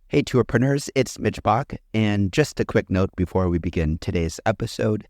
Hey, tourpreneurs, it's Mitch Bach, and just a quick note before we begin today's episode.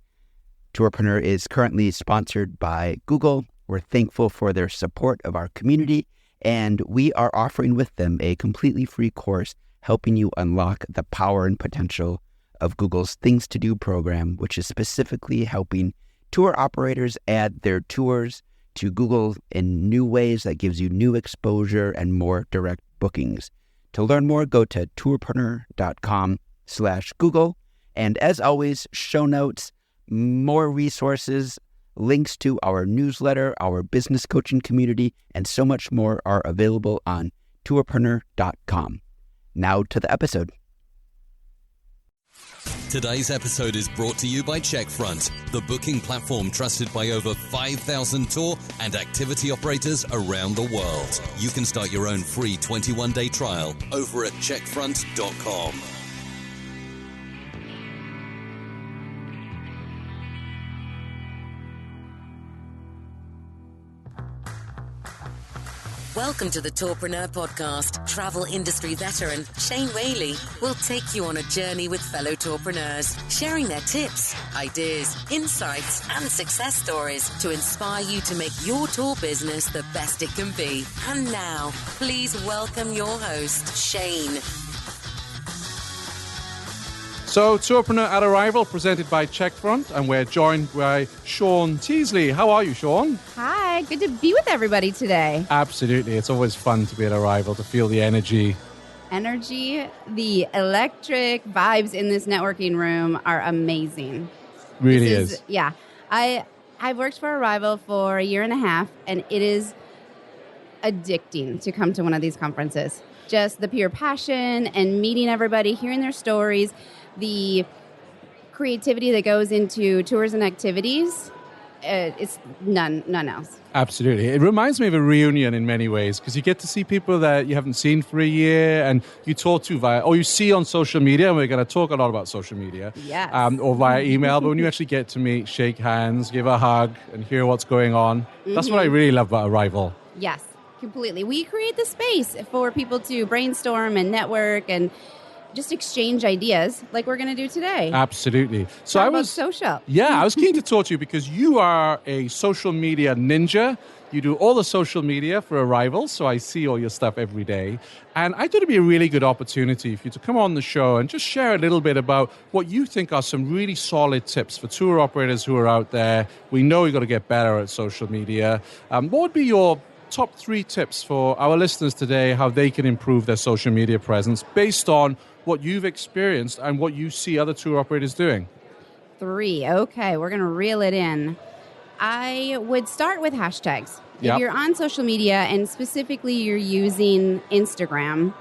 Tourpreneur is currently sponsored by Google. We're thankful for their support of our community, and we are offering with them a completely free course helping you unlock the power and potential of Google's Things to Do program, which is specifically helping tour operators add their tours to Google in new ways that gives you new exposure and more direct bookings. To learn more, go to tourpreneur.com/Google. And as always, show notes, more resources, links to our newsletter, our business coaching community, and so much more are available on tourpreneur.com. Now to the episode. Today's episode is brought to you by Checkfront, the booking platform trusted by over 5,000 tour and activity operators around the world. You can start your own free 21-day trial over at checkfront.com. Welcome to the Tourpreneur Podcast. Travel industry veteran Shane Whaley will take you on a journey with fellow tourpreneurs, sharing their tips, ideas, insights, and success stories to inspire you to make your tour business the best it can be. And now, please welcome your host, Shane. So, Tourpreneur at Arrival, presented by Checkfront, and we're joined by Shawn Teasley. How are you, Shawn? Hi, good to be with everybody today. Absolutely. It's always fun to be at Arrival, to feel the energy. The electric vibes in this networking room are amazing. Really is. Yeah. I've worked for Arrival for a year and a half, and it is addicting to come to one of these conferences. Just the pure passion and meeting everybody, hearing their stories, the creativity that goes into tours and activities, it's none else. Absolutely. It reminds me of a reunion in many ways, because you get to see people that you haven't seen for a year and you talk to you see on social media, and we're going to talk a lot about social media, yes. Or via email, but when you actually get to meet, shake hands, give a hug, and hear what's going on, that's what I really love about Arrival. Yes, completely. We create the space for people to brainstorm and network and just exchange ideas like we're going to do today. Absolutely. So Talk about social. Yeah, I was keen to talk to you because you are a social media ninja. You do all the social media for Arrival, so I see all your stuff every day. And I thought it'd be a really good opportunity for you to come on the show and just share a little bit about what you think are some really solid tips for tour operators who are out there. We know you've got to get better at social media. What would be your top 3 tips for our listeners today, how they can improve their social media presence based on what you've experienced and what you see other tour operators doing? 3. Okay, we're going to reel it in. I would start with hashtags. Yep. If you're on social media and specifically you're using Instagram,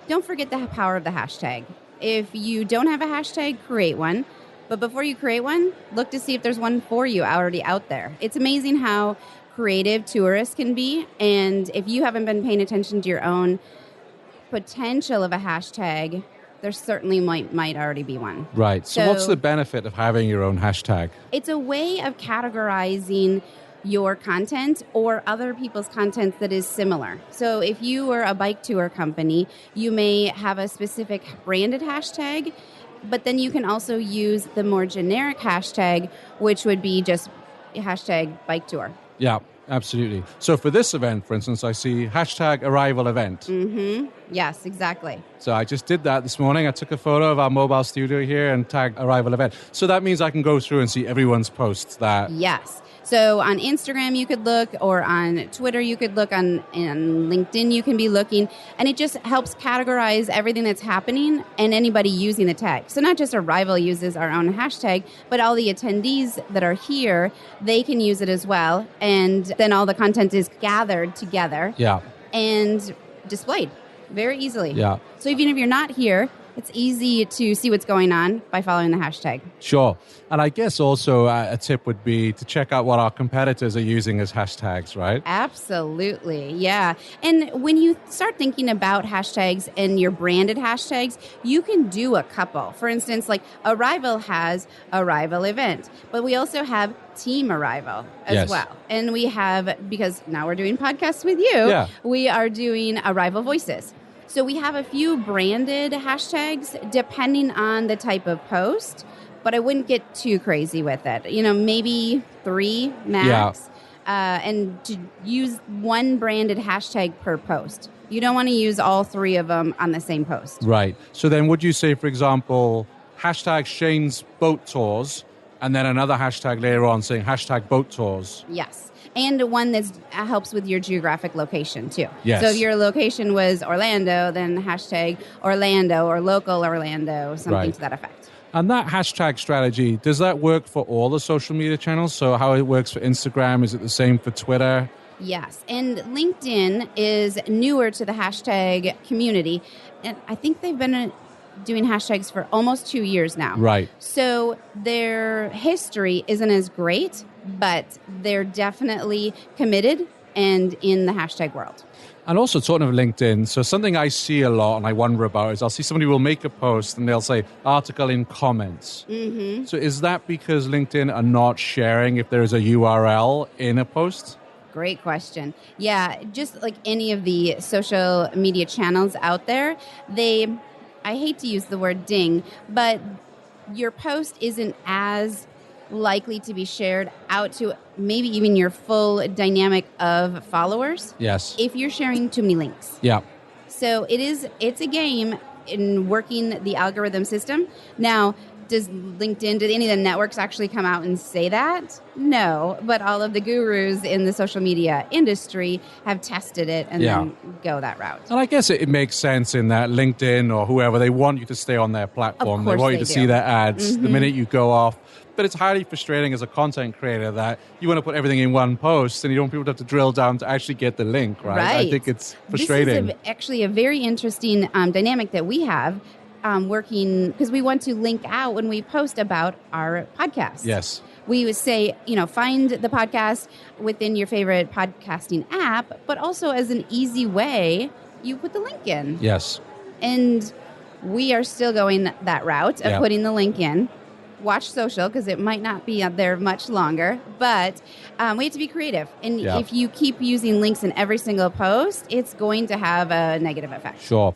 don't forget the power of the hashtag. If you don't have a hashtag, create one. But before you create one, look to see if there's one for you already out there. It's amazing how creative tourists can be. And if you haven't been paying attention to your own potential of a hashtag, there certainly might already be one. Right. So what's the benefit of having your own hashtag? It's a way of categorizing your content or other people's content that is similar. So if you are a bike tour company, you may have a specific branded hashtag, but then you can also use the more generic hashtag, which would be just hashtag bike tour. Yeah, absolutely. So for this event, for instance, I see hashtag Arrival event. Mm-hmm. Yes, exactly. So I just did that this morning. I took a photo of our mobile studio here and tagged Arrival event. So that means I can go through and see everyone's posts that... Yes. So on Instagram you could look, or on Twitter you could look, on LinkedIn you can be looking, and it just helps categorize everything that's happening and anybody using the tag. So not just Arrival uses our own hashtag, but all the attendees that are here, they can use it as well, and then all the content is gathered together and displayed very easily. Yeah. So even if you're not here, it's easy to see what's going on by following the hashtag. Sure. And I guess also a tip would be to check out what our competitors are using as hashtags, right? Absolutely, yeah. And when you start thinking about hashtags and your branded hashtags, you can do a couple. For instance, like Arrival has Arrival event, but we also have Team Arrival as well. And we have, because now we're doing podcasts with you, we are doing Arrival Voices. So we have a few branded hashtags depending on the type of post, but I wouldn't get too crazy with it. Maybe 3 max. And to use one branded hashtag per post. You don't want to use all 3 of them on the same post. Right. So then would you say, for example, hashtag Shane's boat tours, and then another hashtag later on saying hashtag boat tours? Yes. And one that helps with your geographic location, too. Yes. So if your location was Orlando, then hashtag Orlando or local Orlando, something to that effect. And that hashtag strategy, does that work for all the social media channels? So how it works for Instagram, is it the same for Twitter? Yes. And LinkedIn is newer to the hashtag community. And I think they've been doing hashtags for almost 2 years now. Right. So their history isn't as great, but they're definitely committed and in the hashtag world. And also talking of LinkedIn, so something I see a lot and I wonder about is I'll see somebody will make a post and they'll say article in comments. Mm-hmm. So is that because LinkedIn are not sharing if there is a URL in a post? Great question. Yeah, just like any of the social media channels out there, I hate to use the word ding, but your post isn't as likely to be shared out to maybe even your full dynamic of followers. Yes. If you're sharing too many links. Yeah. So it's a game in working the algorithm system. Now, did any of the networks actually come out and say that? No, but all of the gurus in the social media industry have tested it and then go that route. And I guess it makes sense in that LinkedIn or whoever, they want you to stay on their platform. They want you to see their ads the minute you go off. But it's highly frustrating as a content creator that you want to put everything in one post and you don't want people to have to drill down to actually get the link, right? I think it's frustrating. This is actually a very interesting dynamic that we have. Working because we want to link out when we post about our podcast. Yes. We would say, find the podcast within your favorite podcasting app, but also as an easy way, you put the link in. Yes. And we are still going that route of putting the link in. Watch social because it might not be up there much longer, but we have to be creative. And if you keep using links in every single post, it's going to have a negative effect. Sure.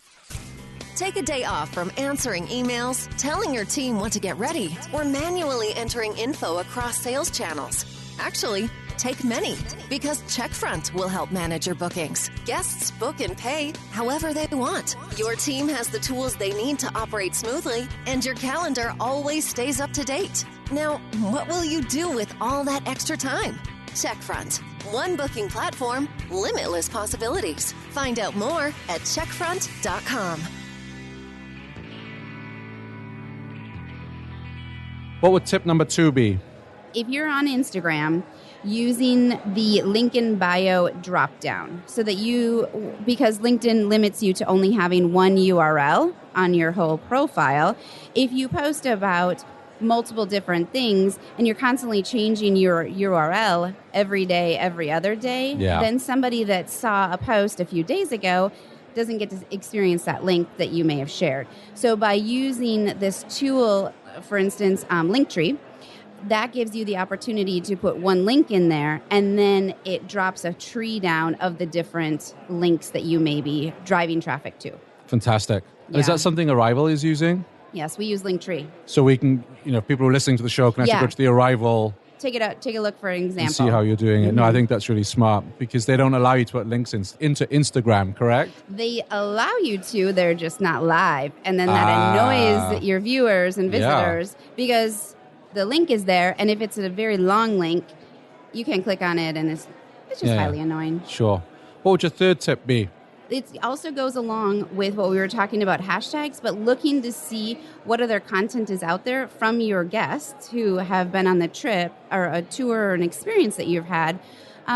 Take a day off from answering emails, telling your team what to get ready, or manually entering info across sales channels. Actually, take many, because Checkfront will help manage your bookings. Guests book and pay however they want. Your team has the tools they need to operate smoothly, and your calendar always stays up to date. Now, what will you do with all that extra time? Checkfront. One booking platform, limitless possibilities. Find out more at checkfront.com. What would tip number 2 be? If you're on Instagram, using the link in bio drop down so that because LinkedIn limits you to only having one URL on your whole profile, if you post about multiple different things and you're constantly changing your URL every day, every other day, then somebody that saw a post a few days ago doesn't get to experience that link that you may have shared. So by using this tool, for instance, Linktree, that gives you the opportunity to put one link in there, and then it drops a tree down of the different links that you may be driving traffic to. Fantastic. Yeah. Is that something Arrival is using? Yes, we use Linktree. So we can, people who are listening to the show can actually go to the Arrival. Take a look for an example. And see how you're doing it. Mm-hmm. No, I think that's really smart because they don't allow you to put links into Instagram, correct? They allow you to, they're just not live. And then that annoys your viewers and visitors because the link is there, and if it's a very long link, you can click on it, and it's just highly annoying. Sure. What would your third tip be? It also goes along with what we were talking about hashtags, but looking to see what other content is out there from your guests who have been on the trip or a tour or an experience that you've had,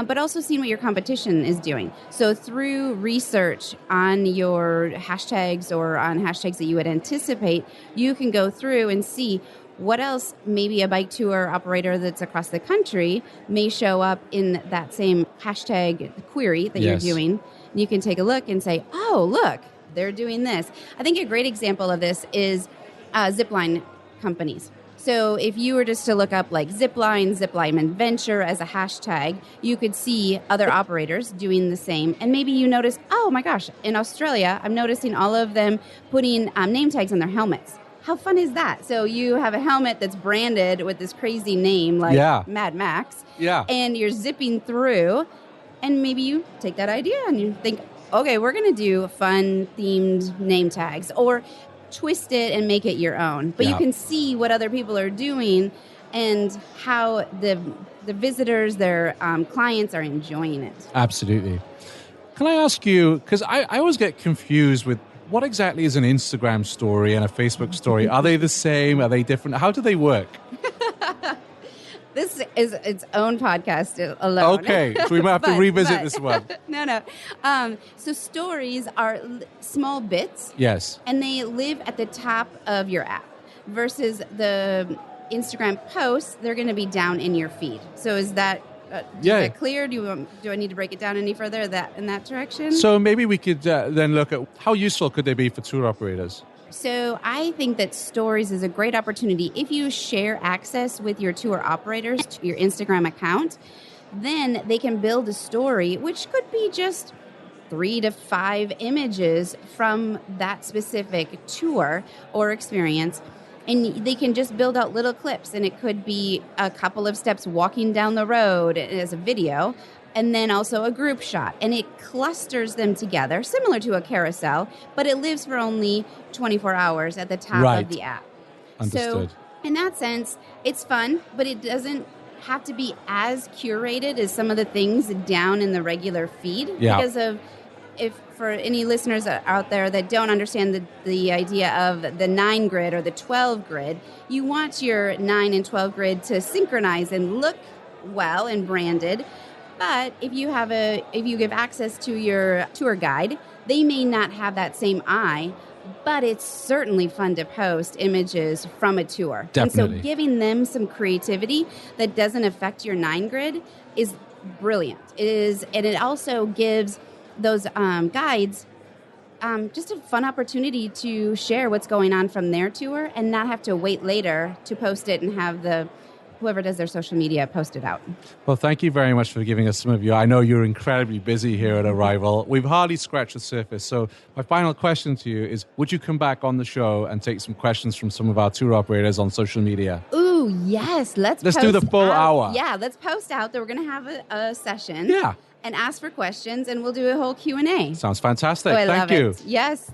but also seeing what your competition is doing. So through research on your hashtags or on hashtags that you would anticipate, you can go through and see what else maybe a bike tour operator that's across the country may show up in that same hashtag query that you're doing. You can take a look and say, oh, look, they're doing this. I think a great example of this is zipline companies. So if you were just to look up like zipline adventure as a hashtag, you could see other operators doing the same. And maybe you notice, oh my gosh, in Australia, I'm noticing all of them putting name tags on their helmets. How fun is that? So you have a helmet that's branded with this crazy name like Mad Max. Yeah. And you're zipping through, and maybe you take that idea and you think, okay, we're going to do fun themed name tags, or twist it and make it your own. But you can see what other people are doing and how the visitors, their clients are enjoying it. Absolutely. Can I ask you, because I always get confused with what exactly is an Instagram story and a Facebook story? Are they the same? Are they different? How do they work? This is its own podcast alone. Okay, so we might have to revisit this one. No. So stories are small bits. Yes. And they live at the top of your app versus the Instagram posts, they're going to be down in your feed. So is that clear? Do I need to break it down any further in that direction? So maybe we could then look at how useful could they be for tour operators? So I think that stories is a great opportunity. If you share access with your tour operators to your Instagram account, then they can build a story, which could be just 3 to 5 images from that specific tour or experience. And they can just build out little clips, and it could be a couple of steps walking down the road as a video, and then also a group shot. And it clusters them together, similar to a carousel, but it lives for only 24 hours at the top of the app. Understood. So in that sense, it's fun, but it doesn't have to be as curated as some of the things down in the regular feed. Yeah. Because of, if for any listeners out there that don't understand the idea of the 9 grid or the 12 grid, you want your 9 and 12 grid to synchronize and look well and branded. But if you give access to your tour guide, they may not have that same eye, but it's certainly fun to post images from a tour. Definitely. And so giving them some creativity that doesn't affect your 9 grid is brilliant. And it also gives those guides just a fun opportunity to share what's going on from their tour and not have to wait later to post it and have whoever does their social media post it out. Well, thank you very much for giving us some of you. I know you're incredibly busy here at Arrival. We've hardly scratched the surface. So my final question to you is, would you come back on the show and take some questions from some of our tour operators on social media? Ooh, yes. Let's do the full hour. Yeah, let's post out that we're going to have a session. Yeah. And ask for questions, and we'll do a whole Q&A. Sounds fantastic. I Thank love you. it. Yes.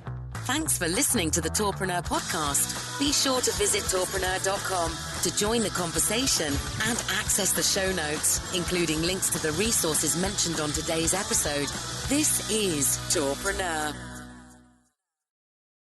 Thanks for listening to the Tourpreneur podcast. Be sure to visit tourpreneur.com to join the conversation and access the show notes, including links to the resources mentioned on today's episode. This is Tourpreneur.